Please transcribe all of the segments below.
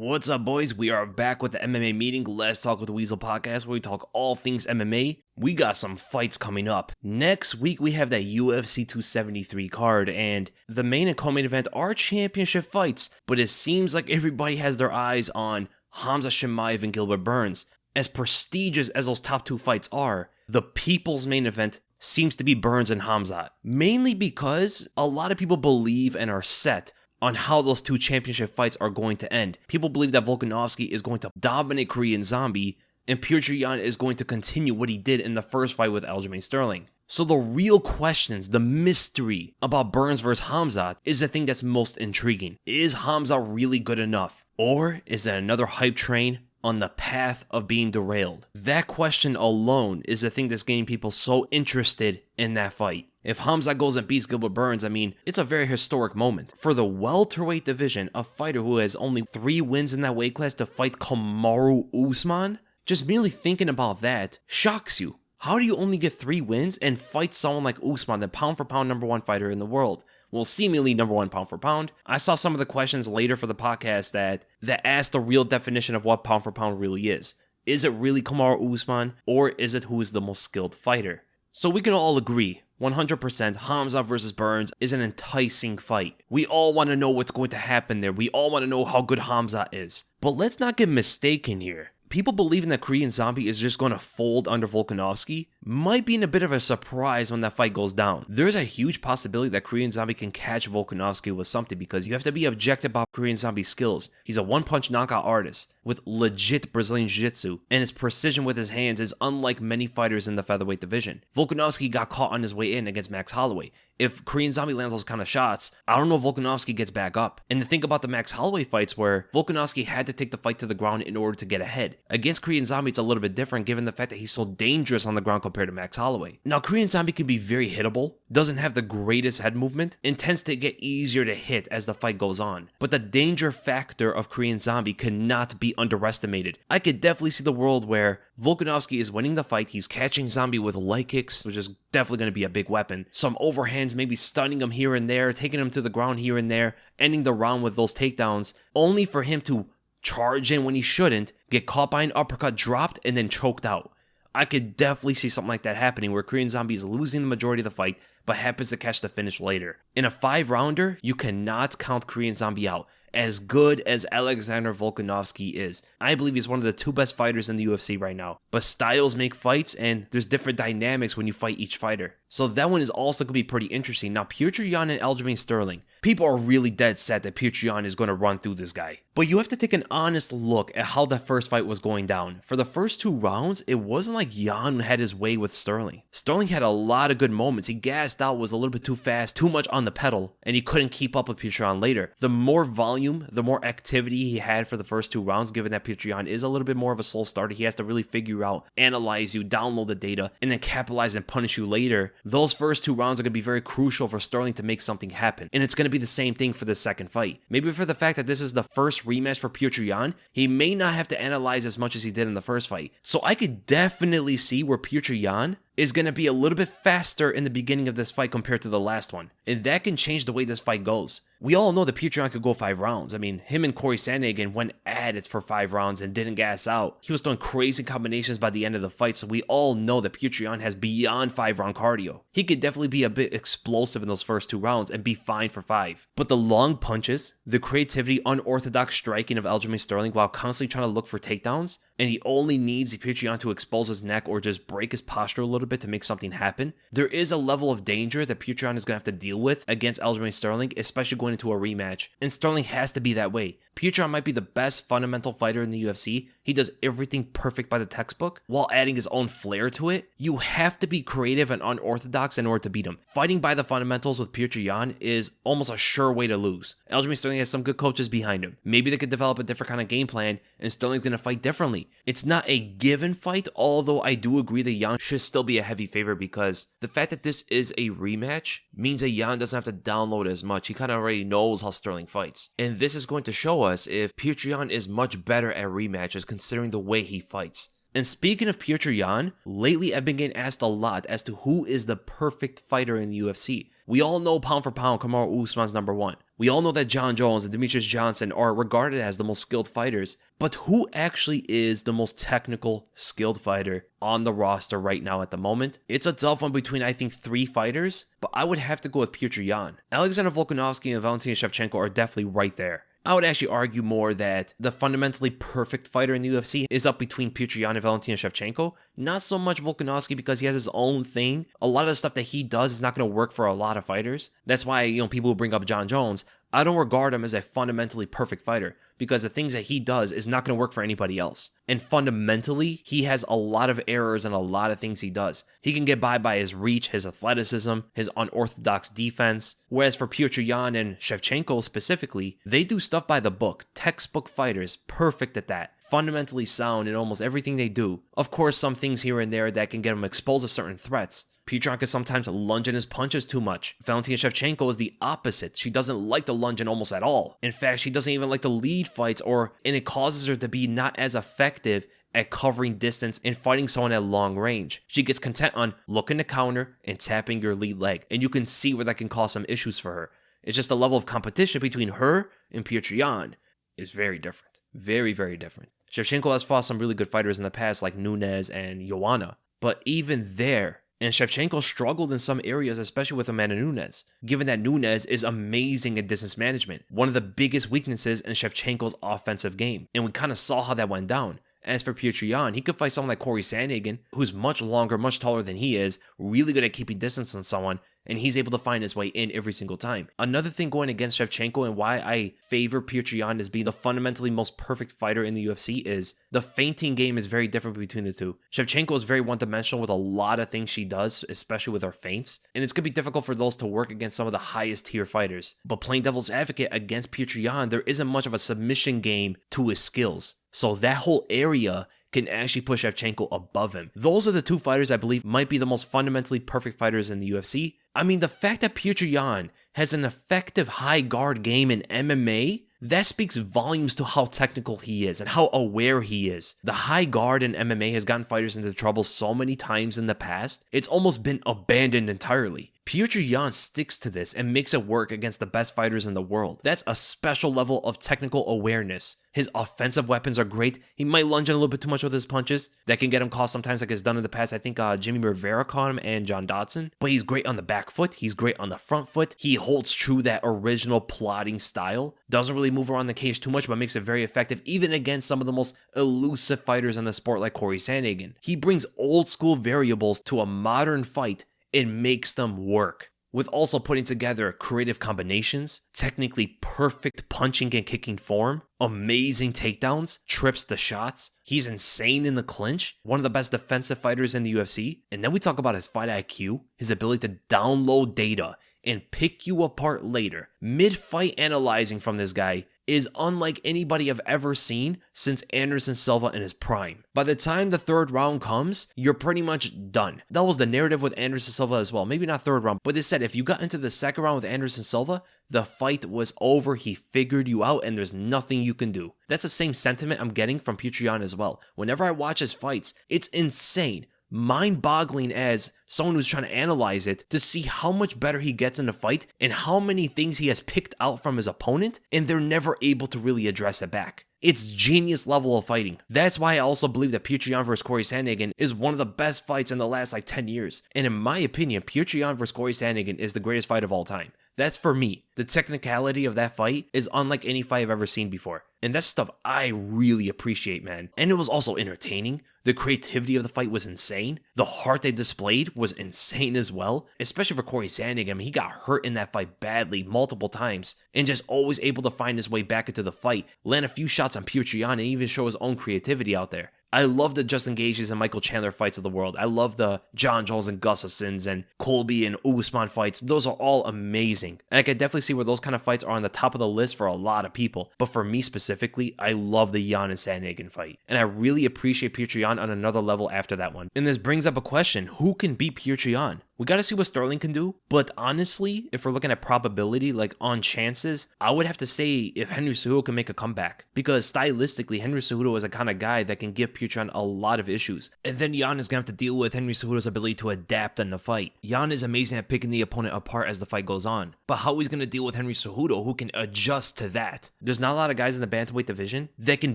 What's up, boys? We are back with the MMA meeting. Let's Talk with TheWeasle podcast, where we talk all things MMA. We got some fights coming up. Next week, we have that UFC 273 card, and the main and co-main event are championship fights, but it seems like everybody has their eyes on Khamzat Chimaev and Gilbert Burns. As prestigious as those top two fights are, the people's main event seems to be Burns and Khamzat, mainly because a lot of people believe and are set on how those two championship fights are going to end. People believe that Volkanovski is going to dominate Korean Zombie, and Petr is going to continue what he did in the first fight with Aljamain Sterling. So the real questions, the mystery about Burns versus Khamzat is the thing that's most intriguing. Is Khamzat really good enough? Or is it another hype train on the path of being derailed? That question alone is the thing that's getting people so interested in that fight. If Khamzat goes and beats Gilbert Burns, it's a very historic moment. For the welterweight division, a fighter who has only 3 wins in that weight class to fight Kamaru Usman, just merely thinking about that shocks you. How do you only get 3 wins and fight someone like Usman, the pound for pound #1 fighter in the world? Well, seemingly #1 pound for pound. I saw some of the questions later for the podcast that asked the real definition of what pound for pound really is. Is it really Kamaru Usman, or is it who is the most skilled fighter? So we can all agree, 100% Khamzat versus Burns is an enticing fight. We all want to know what's going to happen there. We all want to know how good Khamzat is. But let's not get mistaken here. People believing that Korean Zombie is just going to fold under Volkanovski might be in a bit of a surprise when that fight goes down. There's a huge possibility that Korean Zombie can catch Volkanovski with something, because you have to be objective about Korean Zombie's skills. He's a one-punch knockout artist with legit Brazilian Jiu-Jitsu, and his precision with his hands is unlike many fighters in the featherweight division. Volkanovski got caught on his way in against Max Holloway. If Korean Zombie lands those kind of shots, I don't know if Volkanovski gets back up. And to think about the Max Holloway fights where Volkanovski had to take the fight to the ground in order to get ahead. Against Korean Zombie, it's a little bit different given the fact that he's so dangerous on the ground compared to Max Holloway. Now, Korean Zombie can be very hittable, doesn't have the greatest head movement, and tends to get easier to hit as the fight goes on. But the danger factor of Korean Zombie cannot be underestimated. I could definitely see the world where Volkanovski is winning the fight, he's catching Zombie with light kicks, which is definitely going to be a big weapon. Some overhands, maybe stunning him here and there, taking him to the ground here and there, ending the round with those takedowns, only for him to charge in when he shouldn't, get caught by an uppercut, dropped, and then choked out. I could definitely see something like that happening where Korean Zombie is losing the majority of the fight, but happens to catch the finish later. In a 5-rounder, you cannot count Korean Zombie out. As good as Alexander Volkanovski is, I believe he's one of the 2 best fighters in the UFC right now. But styles make fights, and there's different dynamics when you fight each fighter. So that one is also going to be pretty interesting. Now, Petr and Aljamain Sterling. People are really dead set that Petr is going to run through this guy. But you have to take an honest look at how that first fight was going down. For the first 2 rounds, it wasn't like Jan had his way with Sterling. Sterling had a lot of good moments. He gassed out, was a little bit too fast, too much on the pedal, and he couldn't keep up with Petr later. The more volume, the more activity he had for the first 2 rounds, given that Petr is a little bit more of a slow starter. He has to really figure out, analyze you, download the data, and then capitalize and punish you later. Those first 2 rounds are going to be very crucial for Sterling to make something happen. And it's going to be the same thing for the second fight. Maybe for the fact that this is the first rematch for Petr, he may not have to analyze as much as he did in the first fight. So I could definitely see where Petr is going to be a little bit faster in the beginning of this fight compared to the last one. And that can change the way this fight goes. We all know that Petr could go 5 rounds. Him and Corey Sandhagen went at it for 5 rounds and didn't gas out. He was throwing crazy combinations by the end of the fight, so we all know that Petr has beyond 5-round cardio. He could definitely be a bit explosive in those first 2 rounds and be fine for 5. But the long punches, the creativity, unorthodox striking of Aljamain Sterling while constantly trying to look for takedowns, and he only needs Petr to expose his neck or just break his posture a little bit to make something happen. There is a level of danger that Petr is going to have to deal with against Aljamain Sterling, especially going into a rematch, and Sterling has to be that way. Petr might be the best fundamental fighter in the UFC. He does everything perfect by the textbook while adding his own flair to it. You have to be creative and unorthodox in order to beat him. Fighting by the fundamentals with Petr is almost a sure way to lose. Aljamain Sterling has some good coaches behind him. Maybe they could develop a different kind of game plan, and Sterling's going to fight differently. It's not a given fight, although I do agree that Jan should still be a heavy favorite, because the fact that this is a rematch means that Jan doesn't have to download as much. He kind of already knows how Sterling fights. And this is going to show us if Petr is much better at rematches considering the way he fights. And speaking of Petr, lately I've been getting asked a lot as to who is the perfect fighter in the UFC. We all know pound for pound, Kamaru Usman's number one. We all know that Jon Jones and Demetrius Johnson are regarded as the most skilled fighters, but who actually is the most technical, skilled fighter on the roster right now at the moment? It's a tough one between, I think, 3 fighters, but I would have to go with Petr Yan. Alexander Volkanovski and Valentina Shevchenko are definitely right there. I would actually argue more that the fundamentally perfect fighter in the UFC is up between Petr Yan and Valentina Shevchenko. Not so much Volkanovski because he has his own thing. A lot of the stuff that he does is not going to work for a lot of fighters. That's why, people who bring up Jon Jones, I don't regard him as a fundamentally perfect fighter because the things that he does is not going to work for anybody else. And fundamentally, he has a lot of errors in a lot of things he does. He can get by his reach, his athleticism, his unorthodox defense. Whereas for Petr Yan and Shevchenko specifically, they do stuff by the book. Textbook fighters, perfect at that. Fundamentally sound in almost everything they do. Of course, some things here and there that can get them exposed to certain threats. Petr Yan can sometimes lunge in his punches too much. Valentina Shevchenko is the opposite. She doesn't like to lunge in almost at all. In fact, she doesn't even like to lead fights, and it causes her to be not as effective at covering distance and fighting someone at long range. She gets content on looking to counter and tapping your lead leg, and you can see where that can cause some issues for her. It's just the level of competition between her and Petr Yan is very different. Very, very different. Shevchenko has fought some really good fighters in the past like Nunes and Joanna, but even there, and Shevchenko struggled in some areas, especially with Amanda Nunes, given that Nunes is amazing at distance management, one of the biggest weaknesses in Shevchenko's offensive game, and we kind of saw how that went down. As for Petr Yan, he could fight someone like Corey Sandhagen, who's much longer, much taller than he is, really good at keeping distance on someone, and he's able to find his way in every single time. Another thing going against Shevchenko and why I favor Petr Yan as being the fundamentally most perfect fighter in the UFC is the feinting game is very different between the two. Shevchenko is very one-dimensional with a lot of things she does, especially with her feints, and it's going to be difficult for those to work against some of the highest tier fighters. But playing devil's advocate against Petr Yan, there isn't much of a submission game to his skills. So that whole area can actually push Shevchenko above him. Those are the 2 fighters I believe might be the most fundamentally perfect fighters in the UFC. I mean, the fact that Petr Yan has an effective high guard game in MMA, that speaks volumes to how technical he is and how aware he is. The high guard in MMA has gotten fighters into trouble so many times in the past, it's almost been abandoned entirely. Petr Yan sticks to this and makes it work against the best fighters in the world. That's a special level of technical awareness. His offensive weapons are great. He might lunge in a little bit too much with his punches. That can get him caught sometimes like it's done in the past. I think Jimmy Rivera caught him and John Dodson. But he's great on the back foot. He's great on the front foot. He holds true that original plotting style. Doesn't really move around the cage too much, but makes it very effective even against some of the most elusive fighters in the sport like Corey Sandhagen. He brings old school variables to a modern fight and makes them work, with also putting together creative combinations, technically perfect punching and kicking form, amazing takedowns, trips to shots. He's insane in the clinch, one of the best defensive fighters in the UFC. And then we talk about his fight IQ, his ability to download data and pick you apart later. Mid-fight analyzing from this guy is unlike anybody I've ever seen since Anderson Silva in his prime. By the time the 3rd round comes, you're pretty much done. That was the narrative with Anderson Silva as well. Maybe not 3rd round, but they said if you got into the 2nd round with Anderson Silva, the fight was over. He figured you out and there's nothing you can do. That's the same sentiment I'm getting from Petr Yan as well. Whenever I watch his fights, it's insane. Mind-boggling as someone who's trying to analyze it to see how much better he gets in the fight and how many things he has picked out from his opponent and they're never able to really address it back. It's genius level of fighting. That's why I also believe that Petr Yan vs. Corey Sandhagen is one of the best fights in the last 10 years. And in my opinion, Petr Yan vs. Corey Sandhagen is the greatest fight of all time. That's for me. The technicality of that fight is unlike any fight I've ever seen before. And that's stuff I really appreciate, man. And it was also entertaining. The creativity of the fight was insane. The heart they displayed was insane as well. Especially for Corey Sandhagen. I mean, he got hurt in that fight badly multiple times. And just always able to find his way back into the fight. Land a few shots on Petr Yan and even show his own creativity out there. I love the Justin Gaethjes and Michael Chandler fights of the world. I love the Jon Jones and Gustafsons and Colby and Usman fights. Those are all amazing. And I can definitely see where those kind of fights are on the top of the list for a lot of people. But for me specifically, I love the Yan and Sandhagen fight. And I really appreciate Petr Yan on another level after that one. And this brings up a question. Who can beat Petr Yan? We got to see what Sterling can do. But honestly, if we're looking at probability, like on chances, I would have to say if Henry Cejudo can make a comeback. Because stylistically, Henry Cejudo is a kind of guy that can give Petr a lot of issues. And then Jan is going to have to deal with Henry Cejudo's ability to adapt in the fight. Jan is amazing at picking the opponent apart as the fight goes on. But how he's going to deal with Henry Cejudo, who can adjust to that? There's not a lot of guys in the bantamweight division that can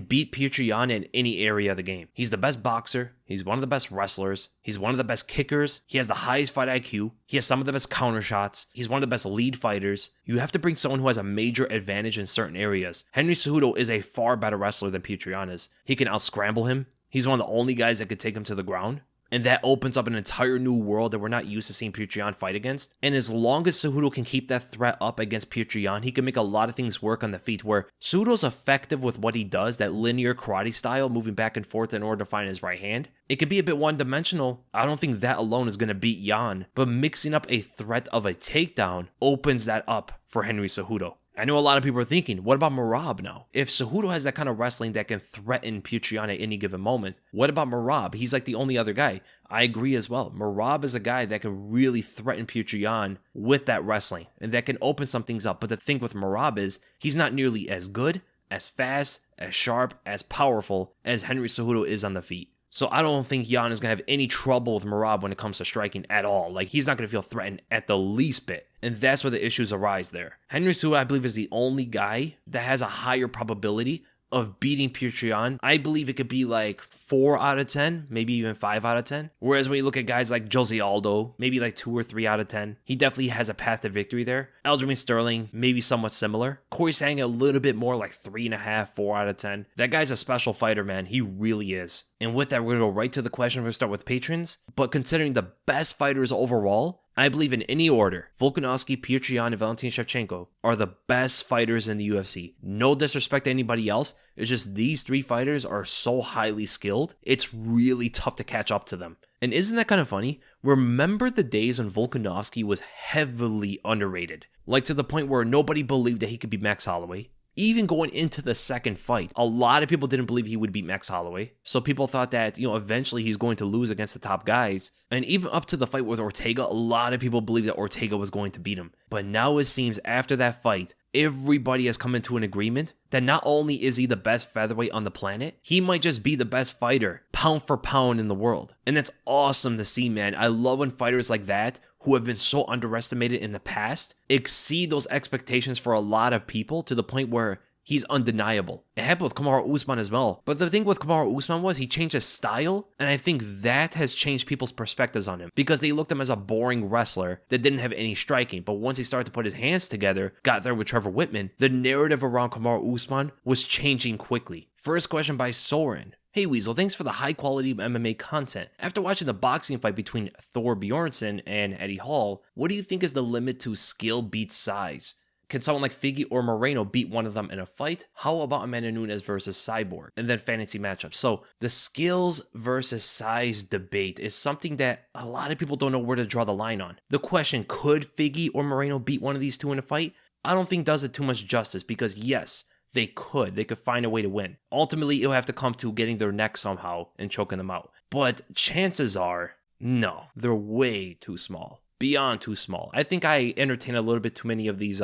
beat Petr Yan in any area of the game. He's the best boxer. He's one of the best wrestlers. He's one of the best kickers. He has the highest fight IQ. He has some of the best counter shots. He's one of the best lead fighters. You have to bring someone who has a major advantage in certain areas. Henry Cejudo is a far better wrestler than Petr Yan is. He can out-scramble him. He's one of the only guys that could take him to the ground. And that opens up an entire new world that we're not used to seeing Petr Yan fight against. And as long as Cejudo can keep that threat up against Petr Yan, he can make a lot of things work on the feet, where Cejudo's effective with what he does, that linear karate style, moving back and forth in order to find his right hand. It could be a bit one-dimensional. I don't think that alone is going to beat Yan, but mixing up a threat of a takedown opens that up for Henry Cejudo. I know a lot of people are thinking, what about Merab now? If Cejudo has that kind of wrestling that can threaten Petr Yan at any given moment, what about Merab? He's like the only other guy. I agree as well. Merab is a guy that can really threaten Petr Yan with that wrestling, and that can open some things up. But the thing with Merab is, he's not nearly as good, as fast, as sharp, as powerful as Henry Cejudo is on the feet. So I don't think Jan is going to have any trouble with Merab when it comes to striking at all. Like, he's not going to feel threatened at the least bit. And that's where the issues arise there. Henry Cejudo, I believe, is the only guy that has a higher probability of beating Petr Yan. I believe it could be like 4 out of 10, maybe even 5 out of 10. Whereas when you look at guys like Jose Aldo, maybe like 2 or 3 out of 10. He definitely has a path to victory there. Aljamain Sterling, maybe somewhat similar. Corey Sang a little bit more, like 3.5, 4 out of 10. That guy's a special fighter, man. He really is. And with that, we're going to go right to the question. We're going to start with patrons. But considering the best fighters overall, I believe in any order, Volkanovski, Petr Yan, and Valentin Shevchenko are the best fighters in the UFC. No disrespect to anybody else. It's just these 3 fighters are so highly skilled, it's really tough to catch up to them. And isn't that kind of funny? Remember the days when Volkanovski was heavily underrated? Like to the point where nobody believed that he could beat Max Holloway. Even going into the second fight, a lot of people didn't believe he would beat Max Holloway. So people thought that, eventually he's going to lose against the top guys. And even up to the fight with Ortega, a lot of people believed that Ortega was going to beat him. But now it seems after that fight, everybody has come into an agreement that not only is he the best featherweight on the planet, he might just be the best fighter, pound for pound, in the world. And that's awesome to see, man. I love when fighters like that, who have been so underestimated in the past, exceed those expectations for a lot of people to the point where he's undeniable. It happened with Kamaru Usman as well. But the thing with Kamaru Usman was he changed his style, and I think that has changed people's perspectives on him because they looked at him as a boring wrestler that didn't have any striking. But once he started to put his hands together, got there with Trevor Whitman, the narrative around Kamaru Usman was changing quickly. First question by Soren. Hey Weasel, thanks for the high quality MMA content. After watching the boxing fight between Thor Bjornsson and Eddie Hall, what do you think is the limit to skill beats size? Can someone like Figgy or Moreno beat one of them in a fight? How about Amanda Nunes versus Cyborg? And then fantasy matchups. So the skills versus size debate is something that a lot of people don't know where to draw the line on. The question, could Figgy or Moreno beat one of these two in a fight? I don't think does it too much justice because yes, they could find a way to win. Ultimately, it'll have to come to getting their neck somehow and choking them out. But chances are, no, they're way too small. Beyond too small. I think I entertained a little bit too many of these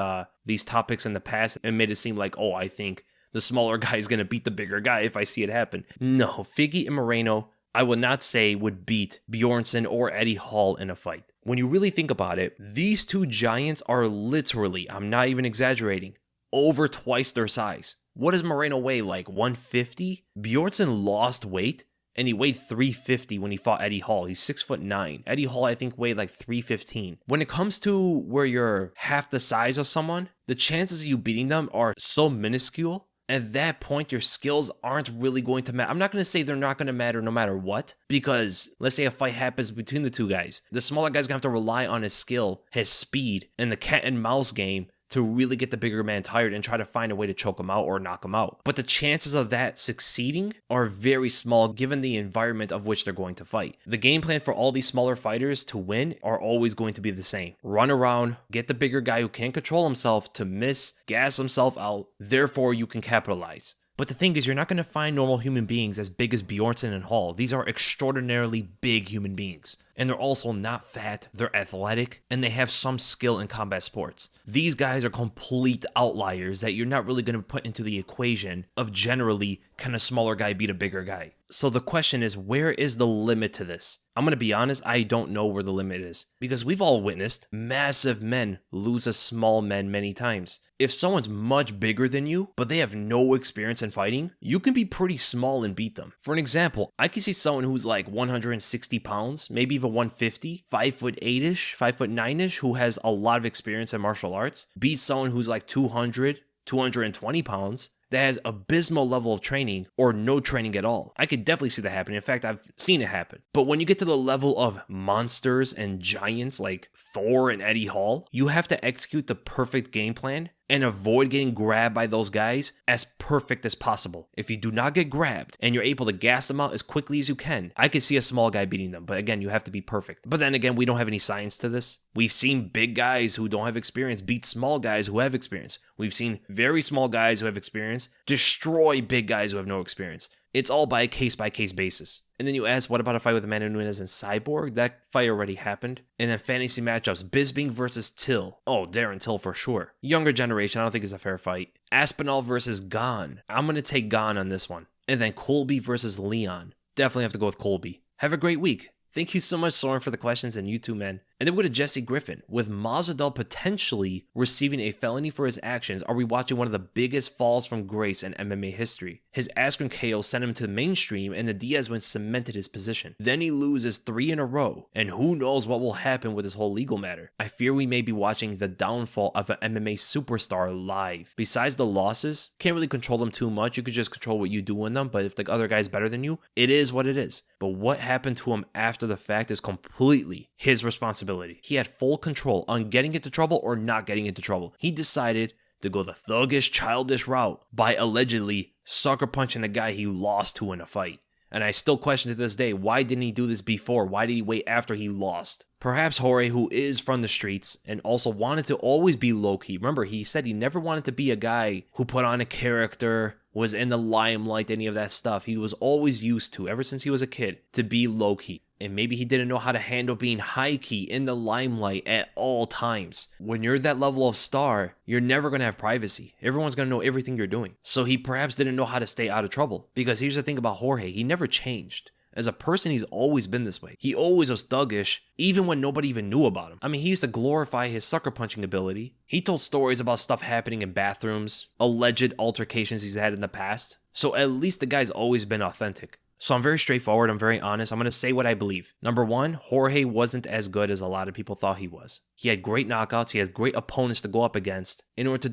topics in the past and made it seem like, oh, I think the smaller guy is going to beat the bigger guy if I see it happen. No, Figgy and Moreno, I would not say would beat Bjornsson or Eddie Hall in a fight. When you really think about it, these two giants are literally, I'm not even exaggerating, over twice their size. What does Moreno weigh, like 150? Bjornsson lost weight, and he weighed 350 when he fought Eddie Hall. He's 6'9". Eddie Hall, I think, weighed like 315. When it comes to where you're half the size of someone, the chances of you beating them are so minuscule. At that point, your skills aren't really going to matter. I'm not going to say they're not going to matter no matter what, because let's say a fight happens between the two guys. The smaller guy's going to have to rely on his skill, his speed, and the cat and mouse game to really get the bigger man tired and try to find a way to choke him out or knock him out. But the chances of that succeeding are very small given the environment of which they're going to fight. The game plan for all these smaller fighters to win are always going to be the same. Run around, get the bigger guy who can't control himself to miss, gas himself out, therefore you can capitalize. But the thing is, you're not going to find normal human beings as big as Bjornsson and Hall. These are extraordinarily big human beings. And they're also not fat, they're athletic, and they have some skill in combat sports. These guys are complete outliers that you're not really going to put into the equation of generally can a smaller guy beat a bigger guy. So the question is, where is the limit to this? I'm going to be honest, I don't know where the limit is. Because we've all witnessed massive men lose to small men many times. If someone's much bigger than you, but they have no experience in fighting, you can be pretty small and beat them. For an example, I can see someone who's like 160 pounds, maybe even 150, 5'8"-ish, 5'9"-ish, who has a lot of experience in martial arts, beat someone who's like 200, 220 pounds, that has abysmal level of training or no training at all. I could definitely see that happening. In fact, I've seen it happen. But when you get to the level of monsters and giants like Thor and Eddie Hall, you have to execute the perfect game plan and avoid getting grabbed by those guys as perfect as possible. If you do not get grabbed and you're able to gas them out as quickly as you can, I could see a small guy beating them. But again, you have to be perfect. But then again, we don't have any science to this. We've seen big guys who don't have experience beat small guys who have experience. We've seen very small guys who have experience destroy big guys who have no experience. It's all by a case-by-case basis. And then you ask, what about a fight with Amanda Nunes and Cyborg? That fight already happened. And then fantasy matchups, Bisping versus Till. Oh, Darren Till for sure. Younger generation, I don't think it's a fair fight. Aspinall versus Gon. I'm going to take Gon on this one. And then Colby versus Leon. Definitely have to go with Colby. Have a great week. Thank you so much, Soren, for the questions, and you too, man. And then we go to Jesse Griffin. With Masvidal potentially receiving a felony for his actions, are we watching one of the biggest falls from grace in MMA history? His Askren KO sent him to the mainstream, and the Diaz win cemented his position. Then he loses 3 in a row, and who knows what will happen with this whole legal matter. I fear we may be watching the downfall of an MMA superstar live. Besides the losses, can't really control them too much. You could just control what you do in them, but if the other guy's better than you, it is what it is. But what happened to him after the fact is completely his responsibility. He had full control on getting into trouble or not getting into trouble. He decided to go the thuggish, childish route by allegedly sucker punching a guy he lost to in a fight. And I still question to this day, why didn't he do this before? Why did he wait after he lost? Perhaps Jorge, who is from the streets and also wanted to always be low-key. Remember, he said he never wanted to be a guy who put on a character, was in the limelight, any of that stuff. He was always used to, ever since he was a kid, to be low-key. And maybe he didn't know how to handle being high-key in the limelight at all times. When you're that level of star, you're never going to have privacy. Everyone's going to know everything you're doing. So he perhaps didn't know how to stay out of trouble. Because here's the thing about Jorge, he never changed. As a person, he's always been this way. He always was thuggish, even when nobody even knew about him. I mean, he used to glorify his sucker punching ability. He told stories about stuff happening in bathrooms, alleged altercations he's had in the past. So at least the guy's always been authentic. So I'm very straightforward, I'm very honest, I'm going to say what I believe. Number one, Jorge wasn't as good as a lot of people thought he was. He had great knockouts, he had great opponents to go up against in order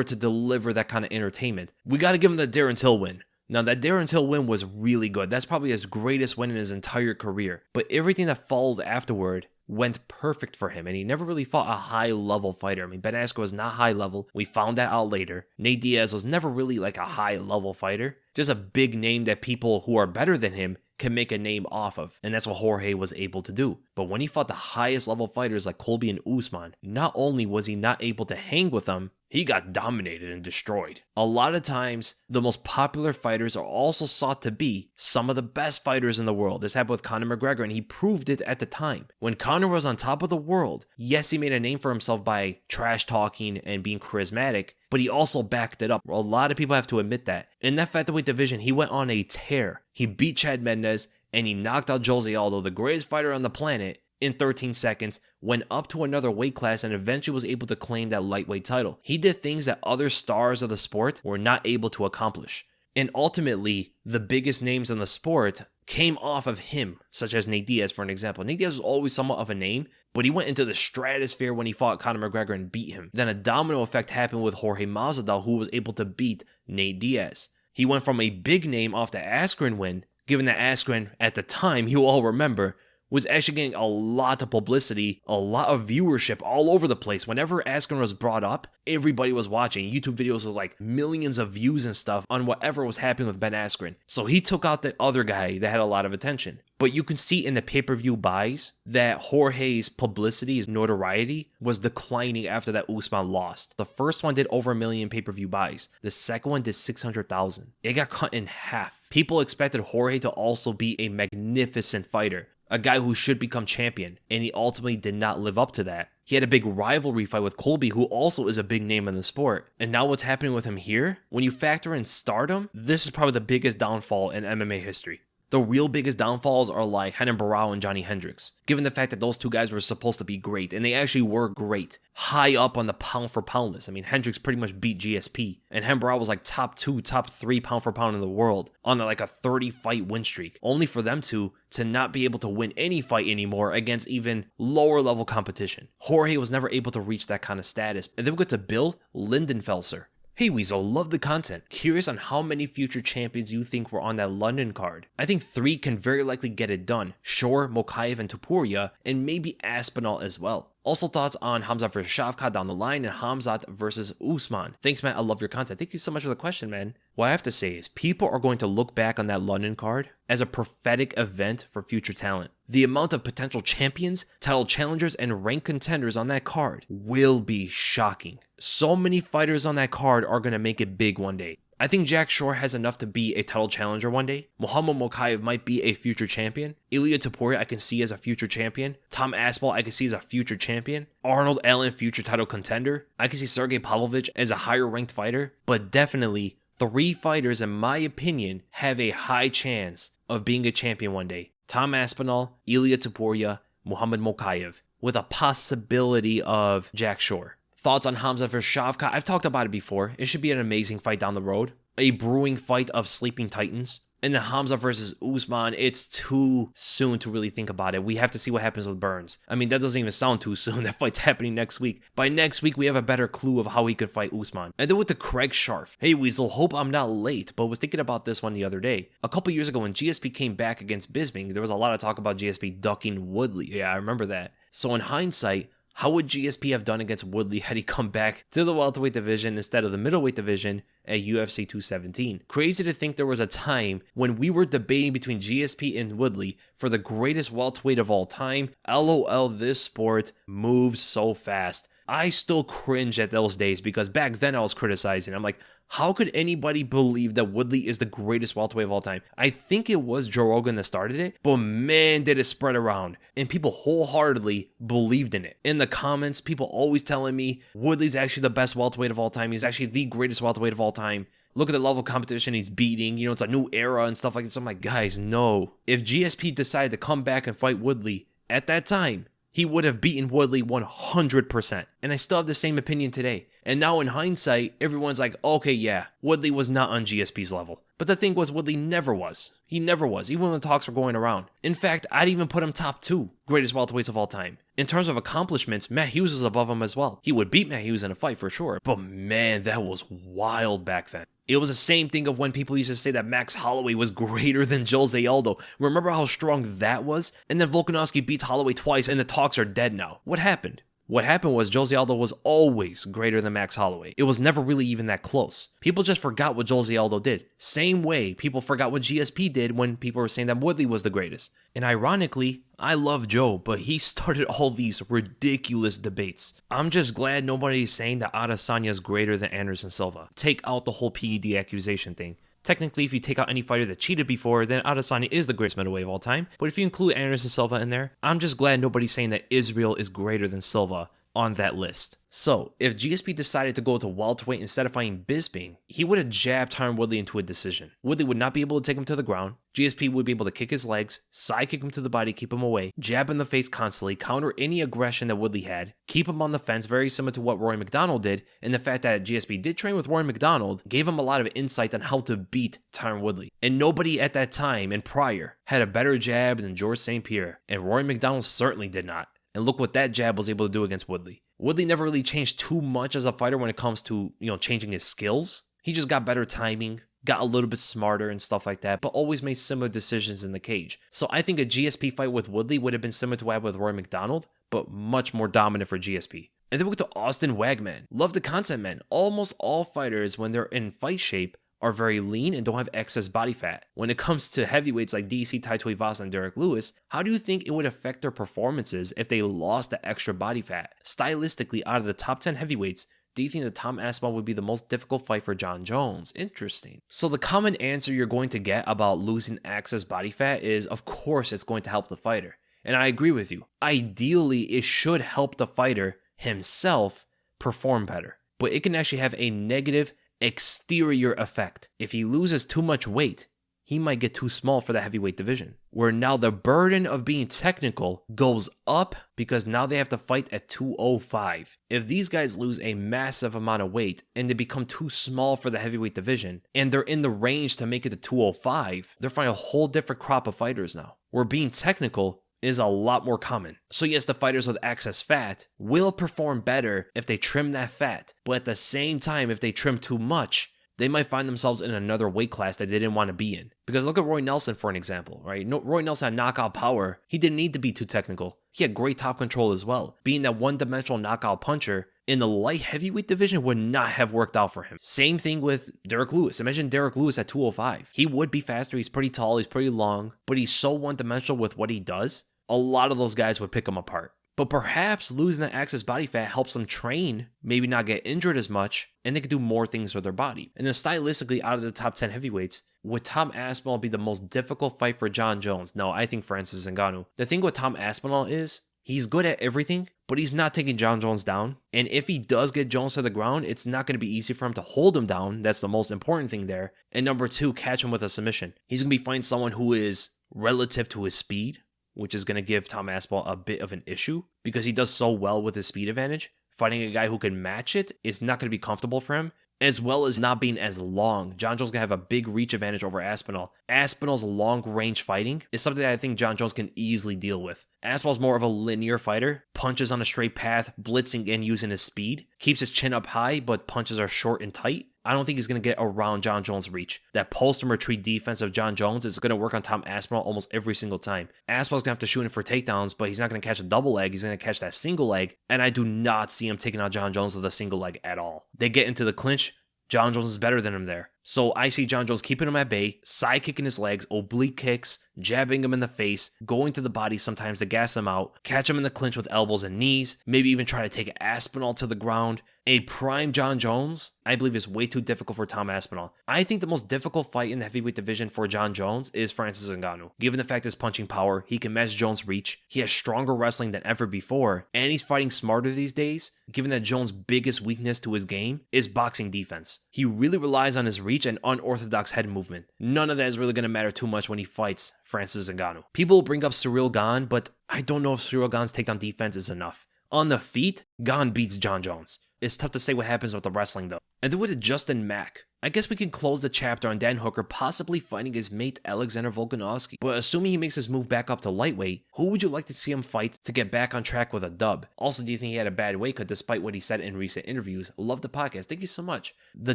to deliver that kind of entertainment. We got to give him the Darren Till win. Now, that Darren Till win was really good. That's probably his greatest win in his entire career. But everything that followed afterward went perfect for him, and he never really fought a high-level fighter. I mean, Ben Askren was not high-level. We found that out later. Nate Diaz was never really like a high-level fighter. Just a big name that people who are better than him can make a name off of. And that's what Jorge was able to do. But when he fought the highest level fighters like Colby and Usman, not only was he not able to hang with them, he got dominated and destroyed. A lot of times, the most popular fighters are also sought to be some of the best fighters in the world. This happened with Conor McGregor, and he proved it at the time. When Conor was on top of the world, yes, he made a name for himself by trash talking and being charismatic, but he also backed it up. A lot of people have to admit that. In that featherweight division, he went on a tear. He beat Chad Mendes, and he knocked out Jose Aldo, the greatest fighter on the planet, in 13 seconds, went up to another weight class, and eventually was able to claim that lightweight title. He did things that other stars of the sport were not able to accomplish. And ultimately, the biggest names in the sport came off of him, such as Nate Diaz, for an example. Nate Diaz was always somewhat of a name, but he went into the stratosphere when he fought Conor McGregor and beat him. Then a domino effect happened with Jorge Masvidal, who was able to beat Nate Diaz. He went from a big name off the Askren win, given that Askren, at the time, you all remember, was actually getting a lot of publicity, a lot of viewership all over the place. Whenever Askren was brought up, everybody was watching. YouTube videos with like millions of views and stuff on whatever was happening with Ben Askren. So he took out the other guy that had a lot of attention. But you can see in the pay-per-view buys that Jorge's publicity, his notoriety, was declining after that Usman lost. The first one did over 1 million pay-per-view buys. The second one did 600,000. It got cut in half. People expected Jorge to also be a magnificent fighter, a guy who should become champion, and he ultimately did not live up to that. He had a big rivalry fight with Colby, who also is a big name in the sport. And now what's happening with him here? When you factor in stardom, this is probably the biggest downfall in MMA history. The real biggest downfalls are like Renan Barão and Johnny Hendricks, given the fact that those two guys were supposed to be great, and they actually were great. High up on the pound for pound list. I mean, Hendricks pretty much beat GSP, and Renan Barão was like top 2, top 3 pound for pound in the world on like a 30 fight win streak, only for them to not be able to win any fight anymore against even lower level competition. Jorge was never able to reach that kind of status. And then we get to Bill Lindenfelser. Hey Weasel, love the content. Curious on how many future champions you think were on that London card. I think 3 can very likely get it done. Shore, Mokaev, and Topuria, and maybe Aspinall as well. Also thoughts on Khamzat versus Shavkat down the line and Khamzat versus Usman. Thanks, man. I love your content. Thank you so much for the question, man. What I have to say is people are going to look back on that London card as a prophetic event for future talent. The amount of potential champions, title challengers, and ranked contenders on that card will be shocking. So many fighters on that card are going to make it big one day. I think Jack Shore has enough to be a title challenger one day. Muhammad Mokaev might be a future champion. Ilia Topuria I can see as a future champion. Tom Aspinall I can see as a future champion. Arnold Allen, future title contender. I can see Sergey Pavlovich as a higher ranked fighter. But definitely 3 fighters, in my opinion, have a high chance of being a champion one day. Tom Aspinall, Ilia Topuria, Muhammad Mokaev, with a possibility of Jack Shore. Thoughts on Khamzat versus Shavkat? I've talked about it before. It should be an amazing fight down the road. A brewing fight of sleeping titans. And then Khamzat versus Usman, it's too soon to really think about it. We have to see what happens with Burns. I mean, that doesn't even sound too soon. That fight's happening next week. By next week, we have a better clue of how he could fight Usman. And then with the Craig Sharf. Hey Weasel, hope I'm not late, but was thinking about this one the other day. A couple years ago when GSP came back against Bisping, there was a lot of talk about GSP ducking Woodley. Yeah, I remember that. So in hindsight, how would GSP have done against Woodley had he come back to the welterweight division instead of the middleweight division at UFC 217? Crazy to think there was a time when we were debating between GSP and Woodley for the greatest welterweight of all time. LOL, this sport moves so fast. I still cringe at those days because back then I was criticizing. I'm like, how could anybody believe that Woodley is the greatest welterweight of all time? I think it was Joe Rogan that started it, but man, did it spread around. And people wholeheartedly believed in it. In the comments, people always telling me, Woodley's actually the best welterweight of all time. He's actually the greatest welterweight of all time. Look at the level of competition he's beating. You know, it's a new era and stuff like this. I'm like, guys, no. If GSP decided to come back and fight Woodley at that time, he would have beaten Woodley 100%. And I still have the same opinion today. And now in hindsight, everyone's like, okay, yeah, Woodley was not on GSP's level. But the thing was, Woodley never was. He never was, even when the talks were going around. In fact, I'd even put him top 2 greatest welterweights of all time. In terms of accomplishments, Matt Hughes is above him as well. He would beat Matt Hughes in a fight for sure. But man, that was wild back then. It was the same thing of when people used to say that Max Holloway was greater than Jose Aldo. Remember how strong that was? And then Volkanovski beats Holloway twice and the talks are dead now. What happened? What happened was Jose Aldo was always greater than Max Holloway. It was never really even that close. People just forgot what Jose Aldo did. Same way people forgot what GSP did when people were saying that Woodley was the greatest. And ironically, I love Joe, but he started all these ridiculous debates. I'm just glad nobody's saying that Adesanya is greater than Anderson Silva. Take out the whole PED accusation thing. Technically, if you take out any fighter that cheated before, then Adesanya is the greatest middleweight of all time. But if you include Anderson Silva in there, I'm just glad nobody's saying that Israel is greater than Silva on that list. So, if GSP decided to go to welterweight instead of fighting Bisping, he would have jabbed Tyron Woodley into a decision. Woodley would not be able to take him to the ground. GSP would be able to kick his legs, side kick him to the body, keep him away, jab in the face constantly, counter any aggression that Woodley had, keep him on the fence, very similar to what Rory McDonald did, and the fact that GSP did train with Rory McDonald gave him a lot of insight on how to beat Tyron Woodley. And nobody at that time and prior had a better jab than George St. Pierre, and Rory McDonald certainly did not. And look what that jab was able to do against Woodley. Woodley never really changed too much as a fighter when it comes to, changing his skills. He just got better timing, got a little bit smarter and stuff like that, but always made similar decisions in the cage. So I think a GSP fight with Woodley would have been similar to what happened with Rory McDonald, but much more dominant for GSP. And then we go to Austin Wagman. Love the concept, man. Almost all fighters, when they're in fight shape, are very lean and don't have excess body fat. When it comes to heavyweights like DC, Tai Tuivasa, and Derek Lewis, how do you think it would affect their performances if they lost the extra body fat? Stylistically, out of the top 10 heavyweights, do you think that Tom Aspinall would be the most difficult fight for Jon Jones? Interesting. So the common answer you're going to get about losing excess body fat is, of course, it's going to help the fighter. And I agree with you. Ideally, it should help the fighter himself perform better. But it can actually have a negative exterior effect. If he loses too much weight, he might get too small for the heavyweight division, where now the burden of being technical goes up because now they have to fight at 205. If these guys lose a massive amount of weight and they become too small for the heavyweight division and they're in the range to make it to 205, they're fighting a whole different crop of fighters now, where being technical is a lot more common. So yes, the fighters with excess fat will perform better if they trim that fat, but at the same time, if they trim too much, they might find themselves in another weight class that they didn't want to be in. Because look at Roy Nelson for an example, right? Roy Nelson had knockout power. He didn't need to be too technical. He had great top control as well. Being that one-dimensional knockout puncher in the light heavyweight division would not have worked out for him. Same thing with Derek Lewis. Imagine Derek Lewis at 205. He would be faster. He's pretty tall. He's pretty long. But he's so one-dimensional with what he does. A lot of those guys would pick him apart. But perhaps losing that excess body fat helps them train, maybe not get injured as much, and they can do more things with their body. And then stylistically, out of the top 10 heavyweights, would Tom Aspinall be the most difficult fight for Jon Jones? No, I think Francis Ngannou. The thing with Tom Aspinall is, he's good at everything, but he's not taking Jon Jones down. And if he does get Jones to the ground, it's not going to be easy for him to hold him down. That's the most important thing there. And number two, catch him with a submission. He's going to be fighting someone who is relative to his speed, which is going to give Tom Aspinall a bit of an issue because he does so well with his speed advantage. Fighting a guy who can match it is not going to be comfortable for him, as well as not being as long. Jon Jones is going to have a big reach advantage over Aspinall. Aspinall's long-range fighting is something that I think Jon Jones can easily deal with. Aspinall's more of a linear fighter, punches on a straight path, blitzing and using his speed, keeps his chin up high, but punches are short and tight. I don't think he's going to get around Jon Jones' reach. That post and retreat defense of Jon Jones is going to work on Tom Aspinall almost every single time. Aspinall's going to have to shoot in for takedowns, but he's not going to catch a double leg. He's going to catch that single leg, and I do not see him taking out Jon Jones with a single leg at all. They get into the clinch. Jon Jones is better than him there. So I see Jon Jones keeping him at bay, side kicking his legs, oblique kicks, jabbing him in the face, going to the body sometimes to gas him out, catch him in the clinch with elbows and knees, maybe even try to take Aspinall to the ground. A prime Jon Jones, I believe, is way too difficult for Tom Aspinall. I think the most difficult fight in the heavyweight division for Jon Jones is Francis Ngannou. Given the fact his punching power, he can match Jones' reach, he has stronger wrestling than ever before, and he's fighting smarter these days, given that Jones' biggest weakness to his game is boxing defense. He really relies on his reach and unorthodox head movement. None of that is really going to matter too much when he fights Francis Ngannou. People bring up Ciryl Gane, but I don't know if Ciryl Gane's takedown defense is enough. On the feet, Gane beats Jon Jones. It's tough to say what happens with the wrestling though. And then with Justin Mack, I guess we can close the chapter on Dan Hooker possibly fighting his mate Alexander Volkanovski. But assuming he makes his move back up to lightweight, who would you like to see him fight to get back on track with a dub? Also, do you think he had a bad weight cut despite what he said in recent interviews? Love the podcast. Thank you so much. The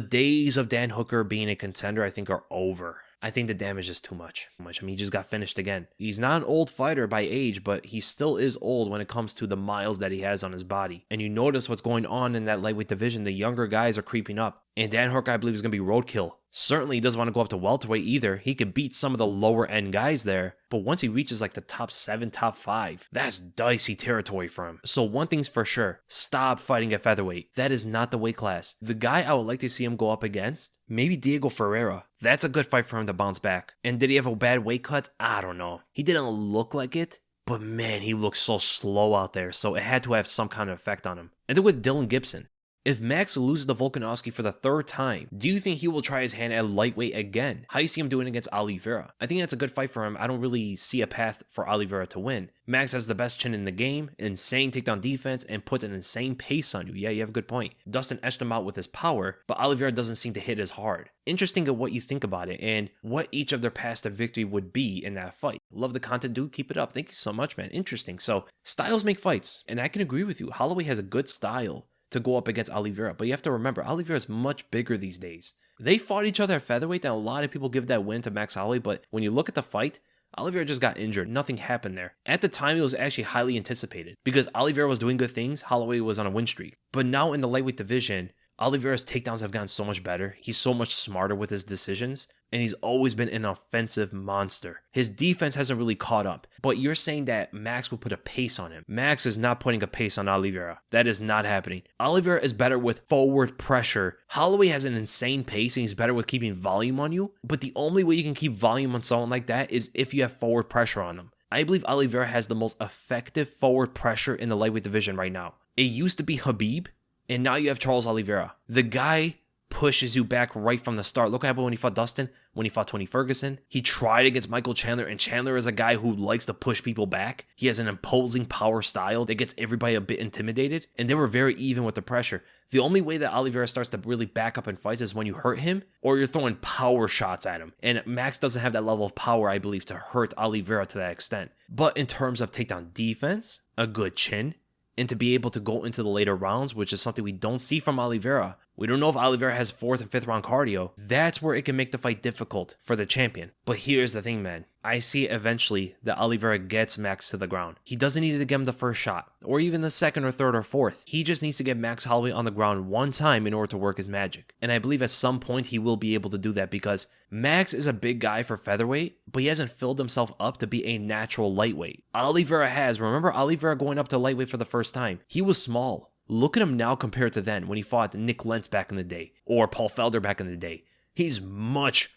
days of Dan Hooker being a contender I think are over. I think the damage is too much. I mean, he just got finished again. He's not an old fighter by age, but he still is old when it comes to the miles that he has on his body. And you notice what's going on in that lightweight division. The younger guys are creeping up. And Dan Hooker, I believe, is going to be roadkill. Certainly, he doesn't want to go up to welterweight either. He could beat some of the lower end guys there. But once he reaches like the top 7, top 5, that's dicey territory for him. So one thing's for sure, stop fighting at featherweight. That is not the weight class. The guy I would like to see him go up against, maybe Diego Ferreira. That's a good fight for him to bounce back. And did he have a bad weight cut? I don't know. He didn't look like it. But man, he looked so slow out there. So it had to have some kind of effect on him. And then with Dylan Gibson. If Max loses to Volkanovski for the third time, do you think he will try his hand at lightweight again? How do you see him doing against Oliveira? I think that's a good fight for him. I don't really see a path for Oliveira to win. Max has the best chin in the game, insane takedown defense, and puts an insane pace on you. Yeah, you have a good point. Dustin etched him out with his power, but Oliveira doesn't seem to hit as hard. Interesting at what you think about it and what each of their paths to victory would be in that fight. Love the content, dude. Keep it up. Thank you so much, man. Interesting. So, styles make fights, and I can agree with you. Holloway has a good style to go up against Oliveira, but you have to remember, Oliveira is much bigger these days. They fought each other at featherweight, and a lot of people give that win to Max Holloway, but when you look at the fight, Oliveira just got injured. Nothing happened there. At the time, it was actually highly anticipated because Oliveira was doing good things. Holloway was on a win streak. But now in the lightweight division, Oliveira's takedowns have gotten so much better. He's so much smarter with his decisions, and he's always been an offensive monster. His defense hasn't really caught up, but you're saying that Max will put a pace on him. Max is not putting a pace on Oliveira. That is not happening. Oliveira is better with forward pressure. Holloway has an insane pace, and he's better with keeping volume on you, but the only way you can keep volume on someone like that is if you have forward pressure on them. I believe Oliveira has the most effective forward pressure in the lightweight division right now. It used to be Khabib, and now you have Charles Oliveira. The guy pushes you back right from the start. Look what happened when he fought Dustin, when he fought Tony Ferguson. He tried against Michael Chandler, and Chandler is a guy who likes to push people back. He has an imposing power style that gets everybody a bit intimidated, and they were very even with the pressure. The only way that Oliveira starts to really back up in fights is when you hurt him or you're throwing power shots at him. And Max doesn't have that level of power, I believe, to hurt Oliveira to that extent. But in terms of takedown defense, a good chin, and to be able to go into the later rounds, which is something we don't see from Oliveira. We don't know if Oliveira has 4th and 5th round cardio. That's where it can make the fight difficult for the champion. But here's the thing, man. I see it eventually that Oliveira gets Max to the ground. He doesn't need to get him the first shot, or even the 2nd or 3rd or 4th. He just needs to get Max Holloway on the ground one time in order to work his magic. And I believe at some point he will be able to do that because Max is a big guy for featherweight, but he hasn't filled himself up to be a natural lightweight. Oliveira has. Remember Oliveira going up to lightweight for the first time? He was small. Look at him now compared to then when he fought Nick Lentz back in the day or Paul Felder back in the day. He's much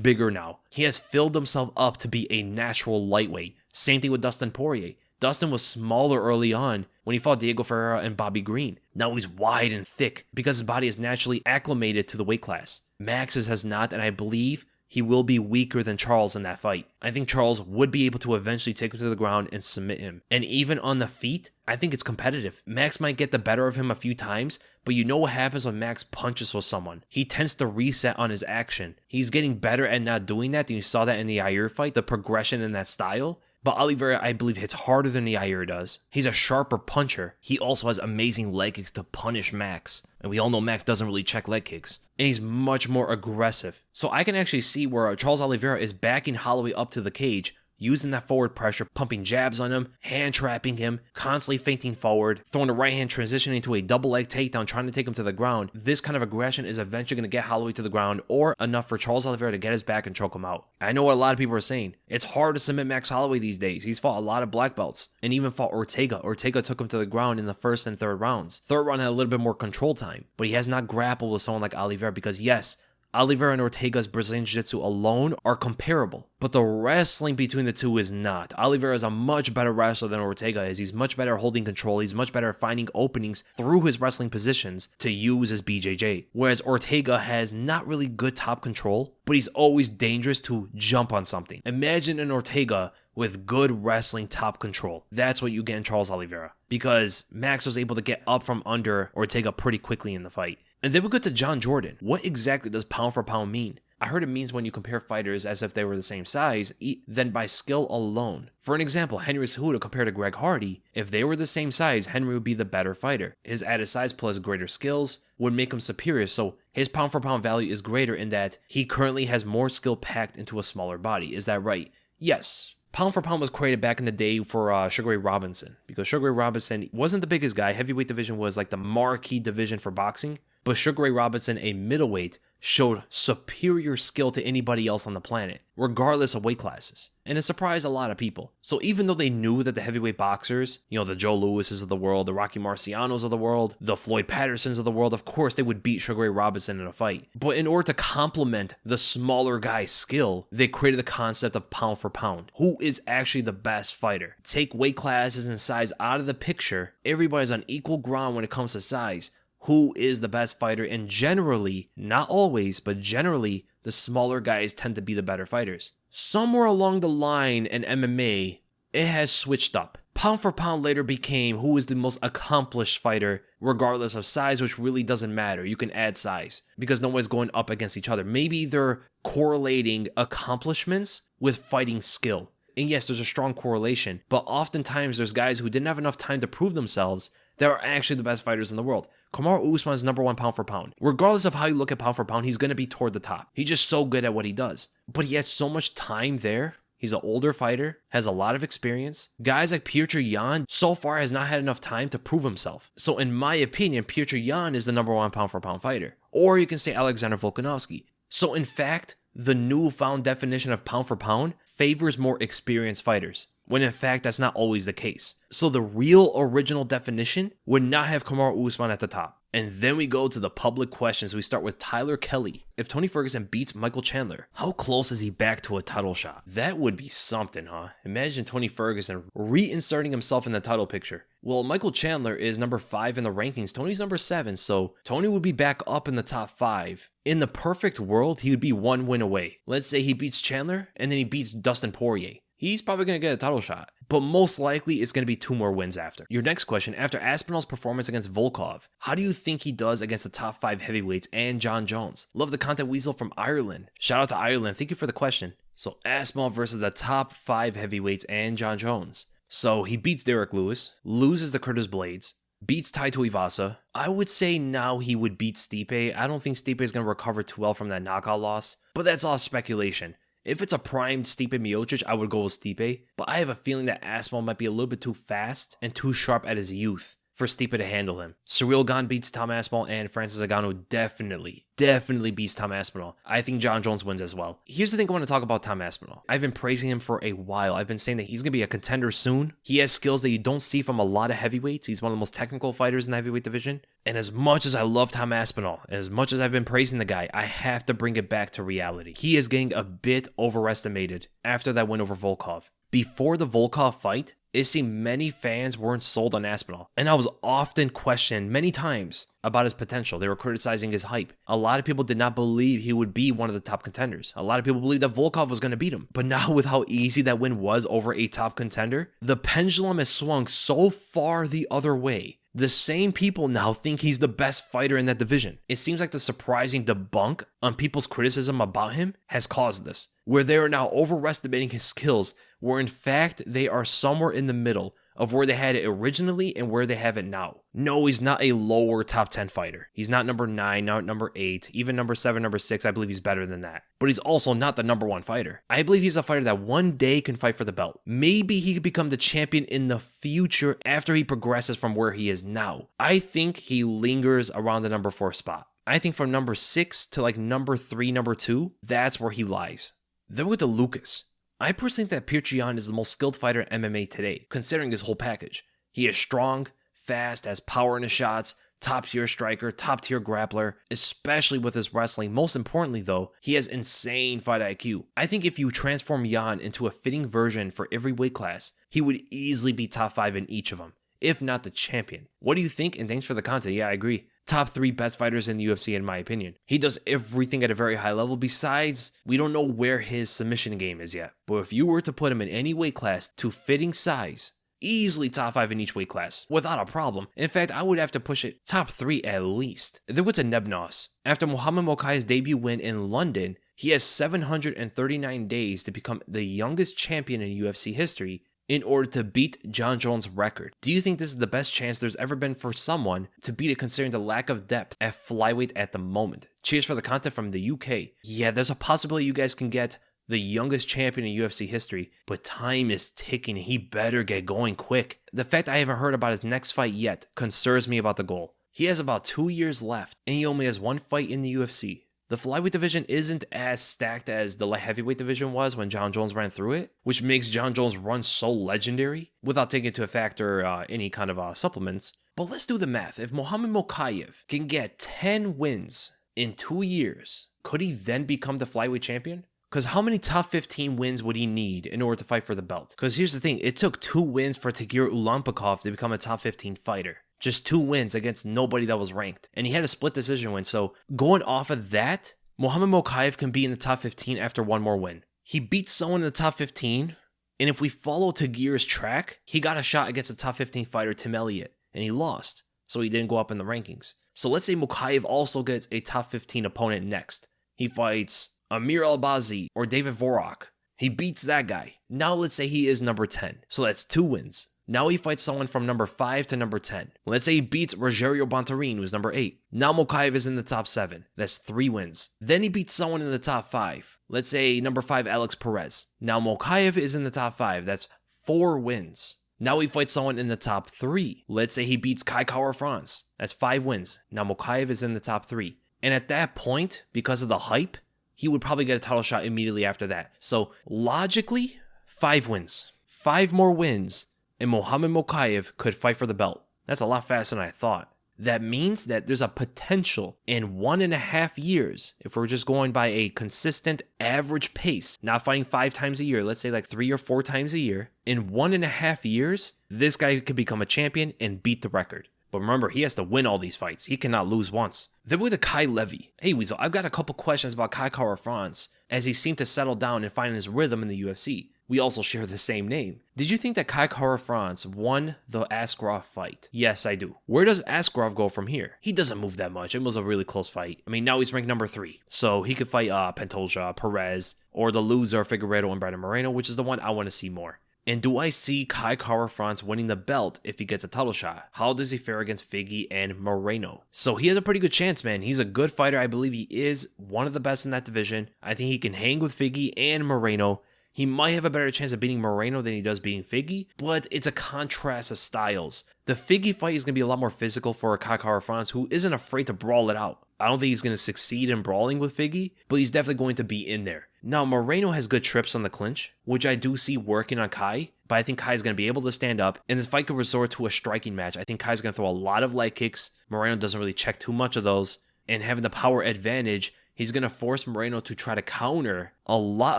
bigger now. He has filled himself up to be a natural lightweight. Same thing with Dustin Poirier. Dustin was smaller early on when he fought Diego Ferreira and Bobby Green. Now he's wide and thick because his body is naturally acclimated to the weight class. Max's has not, and I believe he will be weaker than Charles in that fight. I think Charles would be able to eventually take him to the ground and submit him. And even on the feet, I think it's competitive. Max might get the better of him a few times, but you know what happens when Max punches with someone. He tends to reset on his action. He's getting better at not doing that, and you saw that in the Yair fight, the progression in that style. But Oliveira, I believe, hits harder than Yair does. He's a sharper puncher. He also has amazing leg kicks to punish Max. And we all know Max doesn't really check leg kicks. And he's much more aggressive. So I can actually see where Charles Oliveira is backing Holloway up to the cage, using that forward pressure, pumping jabs on him, hand trapping him, constantly feinting forward, throwing the right hand, transitioning to a double leg takedown, trying to take him to the ground. This kind of aggression is eventually going to get Holloway to the ground or enough for Charles Oliveira to get his back and choke him out. I know what a lot of people are saying. It's hard to submit Max Holloway these days. He's fought a lot of black belts and even fought Ortega. Ortega took him to the ground in the 1st and 3rd rounds. 3rd round had a little bit more control time, but he has not grappled with someone like Oliveira because yes, Oliveira and Ortega's Brazilian Jiu-Jitsu alone are comparable, but the wrestling between the two is not. Oliveira is a much better wrestler than Ortega is. He's much better at holding control. He's much better at finding openings through his wrestling positions to use as BJJ. Whereas Ortega has not really good top control, but he's always dangerous to jump on something. Imagine an Ortega with good wrestling top control. That's what you get in Charles Oliveira, because Max was able to get up from under Ortega pretty quickly in the fight. And then we go to Jon Jordan. What exactly does pound for pound mean? I heard it means when you compare fighters as if they were the same size, then by skill alone. For an example, Henry Cejudo compared to Greg Hardy, if they were the same size, Henry would be the better fighter. His added size plus greater skills would make him superior, so his pound for pound value is greater in that he currently has more skill packed into a smaller body. Is that right? Yes. Pound for pound was created back in the day for Sugar Ray Robinson, because Sugar Ray Robinson wasn't the biggest guy. Heavyweight division was like the marquee division for boxing, but Sugar Ray Robinson, a middleweight, showed superior skill to anybody else on the planet, regardless of weight classes. And it surprised a lot of people. So even though they knew that the heavyweight boxers, the Joe Lewises of the world, the Rocky Marcianos of the world, the Floyd Pattersons of the world, of course they would beat Sugar Ray Robinson in a fight. But in order to complement the smaller guy's skill, they created the concept of pound for pound. Who is actually the best fighter? Take weight classes and size out of the picture. Everybody's on equal ground when it comes to size. Who is the best fighter? And generally, not always, but generally, the smaller guys tend to be the better fighters. Somewhere along the line in MMA, it has switched up. Pound for pound later became who is the most accomplished fighter, regardless of size, which really doesn't matter. You can add size because no one's going up against each other. Maybe they're correlating accomplishments with fighting skill. And yes, there's a strong correlation, but oftentimes there's guys who didn't have enough time to prove themselves that are actually the best fighters in the world. Kamaru Usman is number 1 pound for pound. Regardless of how you look at pound for pound, he's going to be toward the top. He's just so good at what he does. But he had so much time there He's an older fighter, has a lot of experience. Guys like Petr Yan so far has not had enough time to prove himself. So in my opinion, Petr Yan is the number 1 pound for pound fighter. Or you can say Alexander Volkanovski. So in fact, the newfound definition of pound for pound favors more experienced fighters, when in fact that's not always the case. So the real original definition would not have Kamaru Usman at the top. And then we go to the public questions. We start with Tyler Kelly. If Tony Ferguson beats Michael Chandler, how close is he back to a title shot? That would be something, huh? Imagine Tony Ferguson reinserting himself in the title picture. Well, Michael Chandler is number 5 in the rankings. Tony's number 7, so Tony would be back up in the top 5. In the perfect world, he would be 1 win away. Let's say he beats Chandler, and then he beats Dustin Poirier. He's probably going to get a title shot, but most likely it's going to be 2 more wins after. Your next question, after Aspinall's performance against Volkov, how do you think he does against the top 5 heavyweights and Jon Jones? Love the content, Weasel from Ireland. Shout out to Ireland. Thank you for the question. So Aspinall versus the top 5 heavyweights and Jon Jones. So he beats Derek Lewis, loses to Curtis Blades, beats Tai Tuivasa. I would say now he would beat Stipe. I don't think Stipe is going to recover too well from that knockout loss, but that's all speculation. If it's a primed Stipe Miocic, I would go with Stipe, but I have a feeling that Aspinall might be a little bit too fast and too sharp at his youth for Stipe to handle him. Ciryl Gane beats Tom Aspinall, and Francis Ngannou definitely beats Tom Aspinall. I think Jon Jones wins as well. Here's the thing I want to talk about Tom Aspinall. I've been praising him for a while. I've been saying that he's going to be a contender soon. He has skills that you don't see from a lot of heavyweights. He's one of the most technical fighters in the heavyweight division. And as much as I love Tom Aspinall, as much as I've been praising the guy, I have to bring it back to reality. He is getting a bit overestimated after that win over Volkov. Before the Volkov fight, it seemed many fans weren't sold on Aspinall, and I was often questioned many times about his potential. They were criticizing his hype. A lot of people did not believe he would be one of the top contenders. A lot of people believed that Volkov was going to beat him. But now with how easy that win was over a top contender, the pendulum has swung so far the other way. The same people now think he's the best fighter in that division. It seems like the surprising debunk on people's criticism about him has caused this, where they are now overestimating his skills, where in fact they are somewhere in the middle of where they had it originally and where they have it now. No, he's not a lower top 10 fighter. He's not number 9, not number 8, even number 7, number 6. I believe he's better than that. But he's also not the number 1 fighter. I believe he's a fighter that one day can fight for the belt. Maybe he could become the champion in the future after he progresses from where he is now. I think he lingers around the number 4 spot. I think from number 6 to like number 3, number 2, that's where he lies. Then we go to Lucas. I personally think that Petr Yan is the most skilled fighter in MMA today, considering his whole package. He is strong, fast, has power in his shots, top-tier striker, top-tier grappler, especially with his wrestling. Most importantly, though, he has insane fight IQ. I think if you transform Yan into a fitting version for every weight class, he would easily be top 5 in each of them, if not the champion. What do you think? And thanks for the content. Yeah, I agree. Top 3 best fighters in the UFC in my opinion. He does everything at a very high level. Besides, we don't know where his submission game is yet. But if you were to put him in any weight class to fitting size, easily top 5 in each weight class, without a problem. In fact, I would have to push it top 3 at least. Then what's a Nebnos? After Muhammad Mokaev's debut win in London, he has 739 days to become the youngest champion in UFC history in order to beat Jon Jones' record. Do you think this is the best chance there's ever been for someone to beat it considering the lack of depth at flyweight at the moment? Cheers for the content from the UK. Yeah, there's a possibility you guys can get the youngest champion in UFC history, but time is ticking. He better get going quick. The fact I haven't heard about his next fight yet concerns me about the goal. He has about 2 years left, and he only has 1 fight in the UFC. The flyweight division isn't as stacked as the light heavyweight division was when Jon Jones ran through it, which makes Jon Jones' run so legendary without taking into factor any kind of supplements. But let's do the math. If Muhammad Mokaev can get 10 wins in 2 years, could he then become the flyweight champion? Because how many top 15 wins would he need in order to fight for the belt? Because here's the thing, it took 2 wins for Tagir Ulampakov to become a top 15 fighter. Just 2 wins against nobody that was ranked. And he had a split decision win. So going off of that, Muhammad Mokaev can be in the top 15 after 1 more win. He beats someone in the top 15. And if we follow Tagir's track, he got a shot against the top 15 fighter Tim Elliott. And he lost. So he didn't go up in the rankings. So let's say Mokaev also gets a top 15 opponent next. He fights Amir Albazi or David Vorak. He beats that guy. Now let's say he is number 10. So that's 2 wins. Now he fights someone from number 5 to number 10. Let's say he beats Rogerio Bontorin, who's number 8. Now Mokaev is in the top 7. That's 3 wins. Then he beats someone in the top 5. Let's say number 5, Alex Perez. Now Mokaev is in the top 5. That's 4 wins. Now he fights someone in the top 3. Let's say he beats Kai Kara-France. That's 5 wins. Now Mokaev is in the top 3. And at that point, because of the hype, he would probably get a title shot immediately after that. So logically, 5 wins. 5 more wins, and Muhammad Mokaev could fight for the belt. That's a lot faster than I thought. That means that there's a potential in 1.5 years, if we're just going by a consistent average pace, not fighting 5 times a year, let's say like 3 or 4 times a year, in 1.5 years, this guy could become a champion and beat the record. But remember, he has to win all these fights. He cannot lose once. Then with the Kai Levy. Hey Weasel, I've got a couple questions about Kai Kara-France as he seemed to settle down and find his rhythm in the UFC. We also share the same name. Did you think that Kai Kara-France won the Askarov fight? Yes, I do. Where does Askarov go from here? He doesn't move that much. It was a really close fight. I mean, now he's ranked number 3. So he could fight Pantoja, Perez, or the loser Figueiredo and Brandon Moreno, which is the one I want to see more. And do I see Kai Kara-France winning the belt if he gets a title shot? How does he fare against Figgy and Moreno? So he has a pretty good chance, man. He's a good fighter. I believe he is one of the best in that division. I think he can hang with Figgy and Moreno. He might have a better chance of beating Moreno than he does beating Figgy, but it's a contrast of styles. The Figgy fight is going to be a lot more physical for Kai Kara-France, who isn't afraid to brawl it out. I don't think he's going to succeed in brawling with Figgy, but he's definitely going to be in there. Now, Moreno has good trips on the clinch, which I do see working on Kai, but I think Kai's going to be able to stand up, and this fight could resort to a striking match. I think Kai's going to throw a lot of leg kicks. Moreno doesn't really check too much of those, and having the power advantage, he's going to force Moreno to try to counter a lot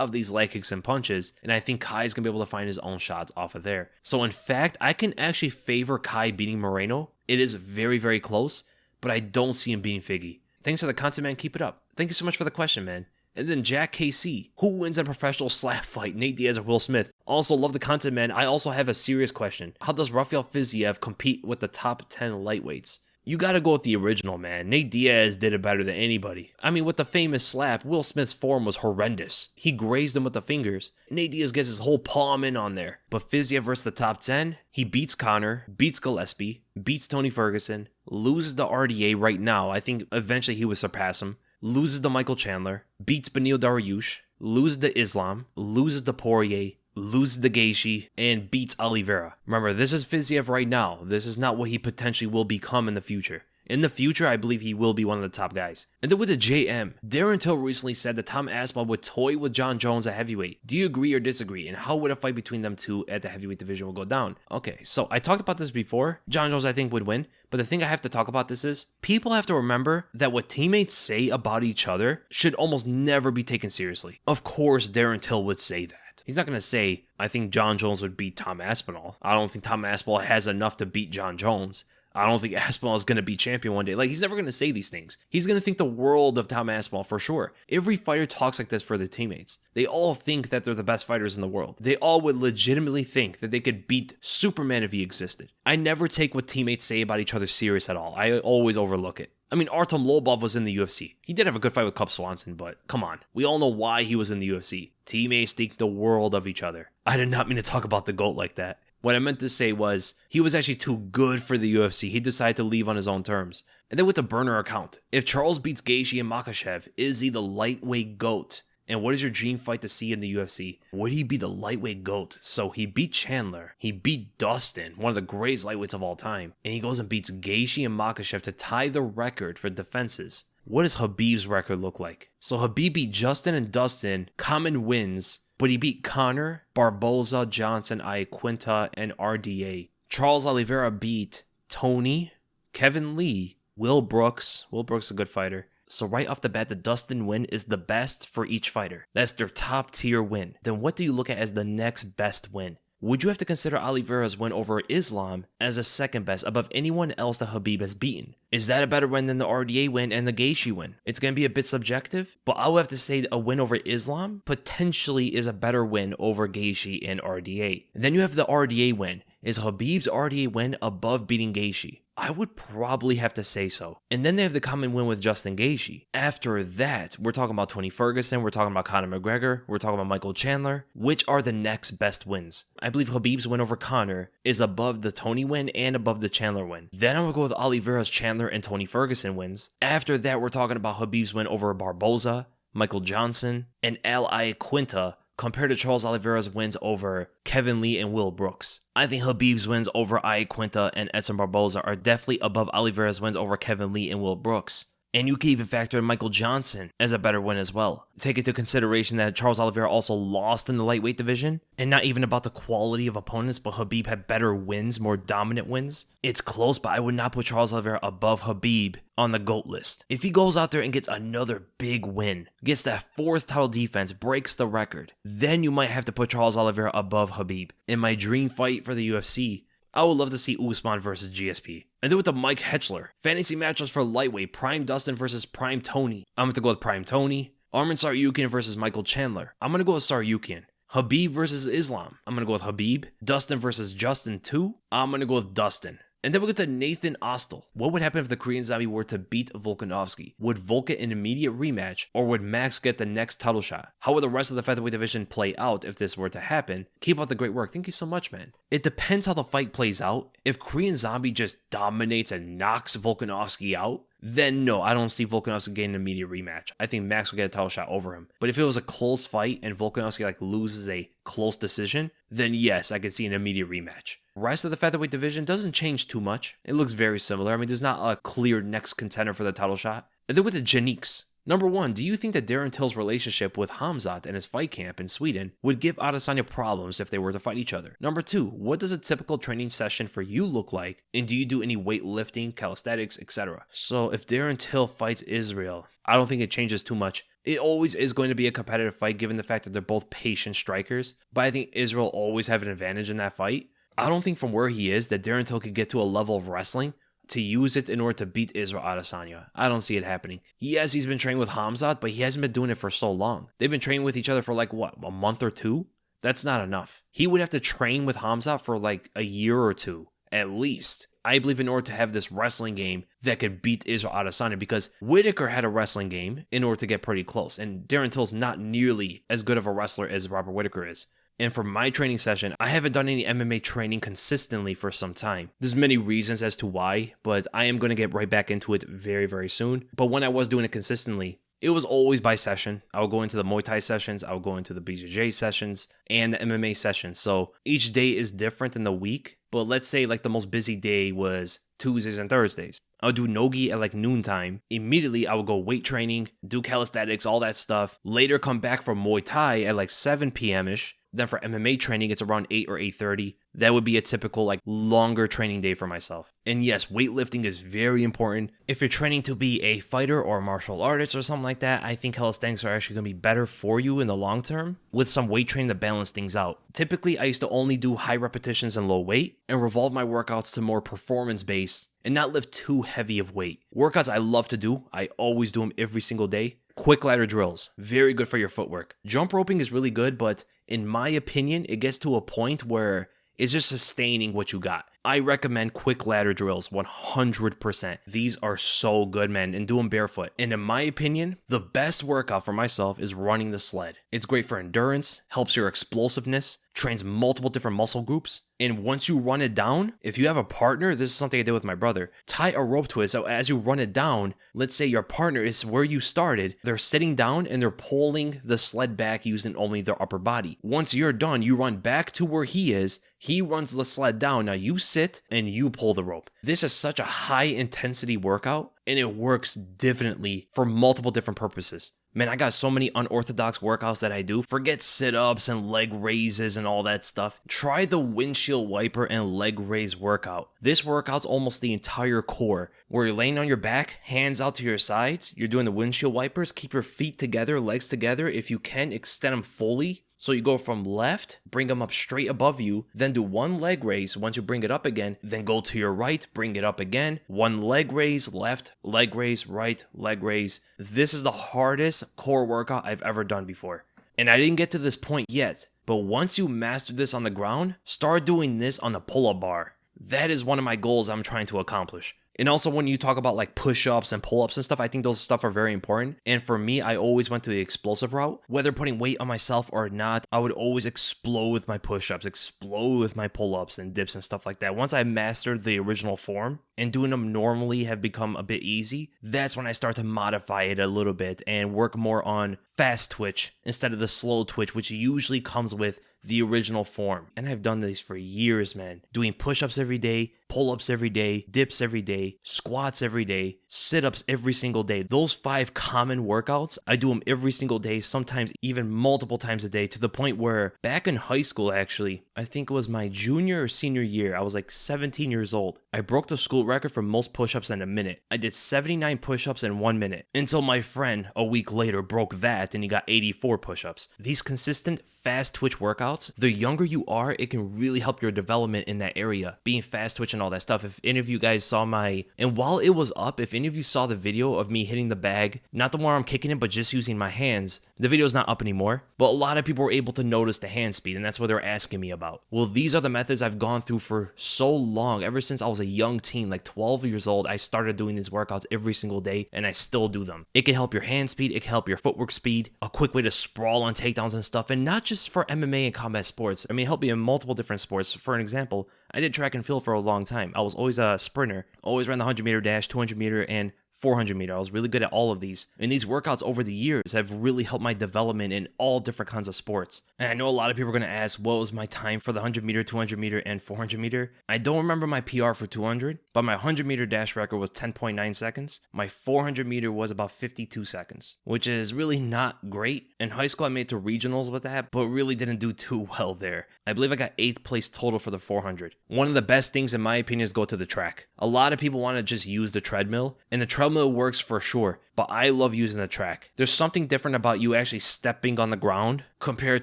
of these leg kicks and punches, and I think Kai's going to be able to find his own shots off of there. So in fact, I can actually favor Kai beating Moreno. It is very, very close, but I don't see him beating Figgy. Thanks for the content, man. Keep it up. Thank you so much for the question, man. And then Jack KC, who wins a professional slap fight, Nate Diaz or Will Smith? Also, love the content, man. I also have a serious question. How does Rafael Fiziev compete with the top 10 lightweights? You gotta go with the original, man. Nate Diaz did it better than anybody. I mean, with the famous slap, Will Smith's form was horrendous. He grazed him with the fingers. Nate Diaz gets his whole palm in on there. But Fiziev versus the top 10, he beats Conor, beats Gillespie, beats Tony Ferguson, loses the RDA right now. I think eventually he would surpass him. Loses to Michael Chandler, beats Beneil Dariush, loses to Islam, loses to Poirier, loses to Gaethje, and beats Oliveira. Remember, this is Fiziev right now. This is not what he potentially will become in the future. In the future, I believe he will be one of the top guys. And then with the JM, Darren Till recently said that Tom Aspinall would toy with Jon Jones at heavyweight. Do you agree or disagree? And how would a fight between them two at the heavyweight division will go down? Okay, so I talked about this before. Jon Jones, I think, would win. But the thing I have to talk about this is, people have to remember that what teammates say about each other should almost never be taken seriously. Of course, Darren Till would say that. He's not going to say, I think Jon Jones would beat Tom Aspinall. I don't think Tom Aspinall has enough to beat Jon Jones. I don't think Aspinall is going to be champion one day. Like, he's never going to say these things. He's going to think the world of Tom Aspinall for sure. Every fighter talks like this for their teammates. They all think that they're the best fighters in the world. They all would legitimately think that they could beat Superman if he existed. I never take what teammates say about each other serious at all. I always overlook it. I mean, Artem Lobov was in the UFC. He did have a good fight with Cub Swanson, but come on. We all know why he was in the UFC. Teammates think the world of each other. I did not mean to talk about the GOAT like that. What I meant to say was, he was actually too good for the UFC. He decided to leave on his own terms. And then with the burner account, if Charles beats Gaethje and Mokaev, is he the lightweight GOAT? And what is your dream fight to see in the UFC? Would he be the lightweight GOAT? So he beat Chandler, he beat Dustin, one of the greatest lightweights of all time, and he goes and beats Gaethje and Mokaev to tie the record for defenses. What does Khabib's record look like? So Khabib beat Justin and Dustin, common wins, but he beat Conor, Barboza, Johnson, Iaquinta, and RDA. Charles Oliveira beat Tony, Kevin Lee, Will Brooks. Will Brooks is a good fighter. So right off the bat, the Dustin win is the best for each fighter. That's their top tier win. Then what do you look at as the next best win? Would you have to consider Oliveira's win over Islam as the second best above anyone else that Khabib has beaten? Is that a better win than the RDA win and the Gaethje win? It's going to be a bit subjective, but I would have to say a win over Islam potentially is a better win over Gaethje and RDA. And then you have the RDA win. is Khabib's RDA win above beating Gaethje? I would probably have to say so. And then they have the common win with Justin Gaethje. After that, we're talking about Tony Ferguson, we're talking about Conor McGregor, we're talking about Michael Chandler. Which are the next best wins? I believe Khabib's win over Conor is above the Tony win and above the Chandler win. Then I'm going to go with Oliveira's Chandler and Tony Ferguson wins. After that, we're talking about Khabib's win over Barboza, Michael Johnson, and Al Iaquinta, compared to Charles Oliveira's wins over Kevin Lee and Will Brooks. I think Khabib's wins over Iaquinta and Edson Barboza are definitely above Oliveira's wins over Kevin Lee and Will Brooks. And you can even factor in Michael Johnson as a better win as well. Take into consideration that Charles Oliveira also lost in the lightweight division, and not even about the quality of opponents, but Khabib had better wins, more dominant wins. It's close, but I would not put Charles Oliveira above Khabib on the GOAT list. If he goes out there and gets another big win, gets that 4th title defense, breaks the record, then you might have to put Charles Oliveira above Khabib. In my dream fight for the UFC, I would love to see Usman versus GSP. And then with the Mike Hetchler, fantasy matchups for lightweight, Prime Dustin versus Prime Tony. I'm going to go with Prime Tony. Arman Tsarukyan versus Michael Chandler. I'm going to go with Tsarukyan. Khabib versus Islam. I'm going to go with Khabib. Dustin versus Justin 2. I'm going to go with Dustin. And then we'll get to Nathan Ostel. What would happen if the Korean Zombie were to beat Volkanovski? Would Volk get an immediate rematch, or would Max get the next title shot? How would the rest of the featherweight division play out if this were to happen? Keep up the great work. Thank you so much, man. It depends how the fight plays out. If Korean Zombie just dominates and knocks Volkanovski out, then no, I don't see Volkanovski getting an immediate rematch. I think Max will get a title shot over him. But if it was a close fight and Volkanovski loses a close decision, then yes, I could see an immediate rematch. Rest of the featherweight division doesn't change too much. It looks very similar. I mean, there's not a clear next contender for the title shot. And then with the Janiques. Number 1, do you think that Darren Till's relationship with Khamzat and his fight camp in Sweden would give Adesanya problems if they were to fight each other? Number 2, what does a typical training session for you look like? And do you do any weightlifting, calisthenics, etc.? So if Darren Till fights Israel, I don't think it changes too much. It always is going to be a competitive fight given the fact that they're both patient strikers. But I think Israel always have an advantage in that fight. I don't think from where he is that Darren Till could get to a level of wrestling to use it in order to beat Israel Adesanya. I don't see it happening. Yes, he's been training with Khamzat, but he hasn't been doing it for so long. They've been training with each other for a month or 2? That's not enough. He would have to train with Khamzat for a year or 2, at least. I believe in order to have this wrestling game that could beat Israel Adesanya, because Whitaker had a wrestling game in order to get pretty close, and Darren Till's not nearly as good of a wrestler as Robert Whitaker is. And for my training session, I haven't done any MMA training consistently for some time. There's many reasons as to why, but I am going to get right back into it very, very soon. But when I was doing it consistently, it was always by session. I would go into the Muay Thai sessions, I would go into the BJJ sessions, and the MMA sessions. So each day is different in the week, but let's say the most busy day was Tuesdays and Thursdays. I would do Nogi at noontime. Immediately, I would go weight training, do calisthenics, all that stuff. Later, come back from Muay Thai at 7 p.m.-ish. Then for MMA training, it's around 8 or 8:30. That would be a typical longer training day for myself. And yes, weightlifting is very important. If you're training to be a fighter or a martial artist or something like that, I think calisthenics are actually going to be better for you in the long term with some weight training to balance things out. Typically, I used to only do high repetitions and low weight and revolve my workouts to more performance-based and not lift too heavy of weight. Workouts I love to do, I always do them every single day. Quick ladder drills, very good for your footwork. Jump roping is really good, but in my opinion, it gets to a point where it's just sustaining what you got. I recommend quick ladder drills 100%. These are so good, man, and do them barefoot. And in my opinion, the best workout for myself is running the sled. It's great for endurance, helps your explosiveness, trains multiple different muscle groups. And once you run it down, if you have a partner, this is something I did with my brother, tie a rope to it. So as you run it down, let's say your partner is where you started, they're sitting down and they're pulling the sled back using only their upper body. Once you're done, you run back to where he is, he runs the sled down. Now you sit and you pull the rope. This is such a high intensity workout and it works definitely for multiple different purposes. Man, I got so many unorthodox workouts that I do. Forget sit-ups and leg raises and all that stuff. Try the windshield wiper and leg raise workout. This workout's almost the entire core, where you're laying on your back, hands out to your sides. You're doing the windshield wipers. Keep your feet together, legs together. If you can, extend them fully. So you go from left, bring them up straight above you, then do one leg raise. Once you bring it up again, then go to your right, bring it up again. One leg raise, left, leg raise, right, leg raise. This is the hardest core workout I've ever done before. And I didn't get to this point yet, But once you master this on the ground, start doing this on the pull-up bar. That is one of my goals I'm trying to accomplish. And also when you talk about like push-ups and pull-ups and stuff, I think those stuff are very important. And for me, I always went to the explosive route. Whether putting weight on myself or not, I would always explode with my push-ups, explode with my pull-ups and dips and stuff like that. Once I mastered the original form and doing them normally have become a bit easy, that's when I start to modify it a little bit and work more on fast twitch instead of the slow twitch, which usually comes with the original form. And I've done this for years, man. Doing push-ups every day, pull-ups every day, dips every day, squats every day, sit-ups every single day. Those 5 common workouts, I do them every single day, sometimes even multiple times a day, to the point where back in high school, actually, I think it was my junior or senior year, I was like 17 years old. I broke the school record for most push-ups in a minute. I did 79 push-ups in 1 minute, until my friend a week later broke that and he got 84 push-ups. These consistent fast twitch workouts, the younger you are, it can really help your development in that area, being fast twitch and all that stuff. If any of you guys saw and while it was up, if any of you saw the video of me hitting the bag, not the one where I'm kicking it, but just using my hands, the video's not up anymore, but a lot of people were able to notice the hand speed, and that's what they're asking me about. Well, these are the methods I've gone through for so long. Ever since I was a young teen, like 12 years old, I started doing these workouts every single day, and I still do them. It can help your hand speed, it can help your footwork speed, a quick way to sprawl on takedowns and stuff, and not just for MMA and combat sports. I mean, it helped me in multiple different sports. For an example, I did track and field for a long time. I was always a sprinter, always ran the 100-meter dash, 200-meter, and 400-meter. I was really good at all of these. And these workouts over the years have really helped my development in all different kinds of sports. And I know a lot of people are going to ask, what was my time for the 100-meter, 200-meter, and 400-meter? I don't remember my PR for 200, but my 100-meter dash record was 10.9 seconds. My 400-meter was about 52 seconds, which is really not great. In high school, I made it to regionals with that, but really didn't do too well there. I believe I got 8th place total for the 400. One of the best things, in my opinion, is go to the track. A lot of people want to just use the treadmill, and the treadmill works for sure, but I love using the track. There's something different about you actually stepping on the ground compared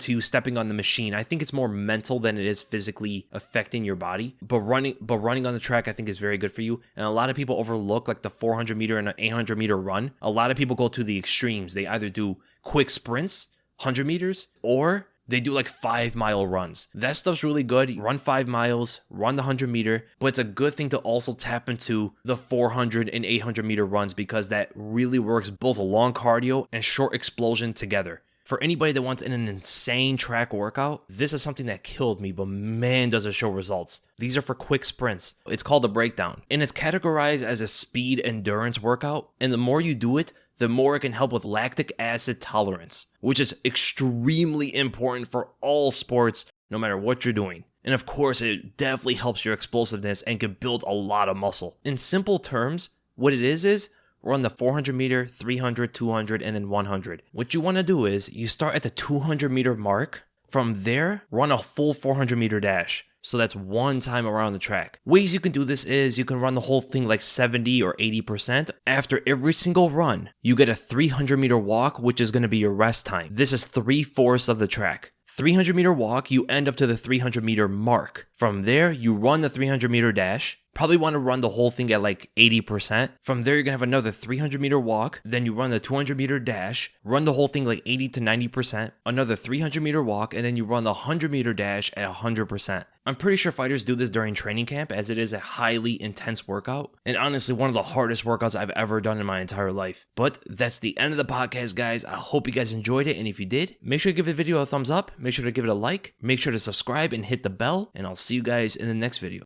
to stepping on the machine. I think it's more mental than it is physically affecting your body, but running on the track I think is very good for you. And a lot of people overlook like the 400-meter and an 800-meter run. A lot of people go to the extremes. They either do quick sprints, 100 meters, or they do like 5-mile runs. That stuff's really good. Run 5 miles, run the 100-meter, but it's a good thing to also tap into the 400 and 800-meter runs, because that really works both long cardio and short explosion together. For anybody that wants an insane track workout, this is something that killed me, but man, does it show results. These are for quick sprints. It's called a breakdown, and it's categorized as a speed endurance workout, and the more you do it, the more it can help with lactic acid tolerance, which is extremely important for all sports, no matter what you're doing. And of course, it definitely helps your explosiveness and can build a lot of muscle. In simple terms, what it is run the 400-meter, 300, 200, and then 100. What you want to do is you start at the 200-meter mark. From there, run a full 400-meter dash. So that's one time around the track. Ways you can do this is you can run the whole thing like 70 or 80%. After every single run, you get a 300-meter walk, which is going to be your rest time. This is 3/4 of the track. 300-meter walk, you end up to the 300-meter mark. From there, you run the 300-meter dash. Probably want to run the whole thing at like 80%. From there, you're going to have another 300-meter walk. Then you run the 200-meter dash. Run the whole thing like 80 to 90%. Another 300-meter walk. And then you run the 100-meter dash at 100%. I'm pretty sure fighters do this during training camp, as it is a highly intense workout. And honestly, one of the hardest workouts I've ever done in my entire life. But that's the end of the podcast, guys. I hope you guys enjoyed it. And if you did, make sure to give the video a thumbs up. Make sure to give it a like. Make sure to subscribe and hit the bell. And I'll see you guys in the next video.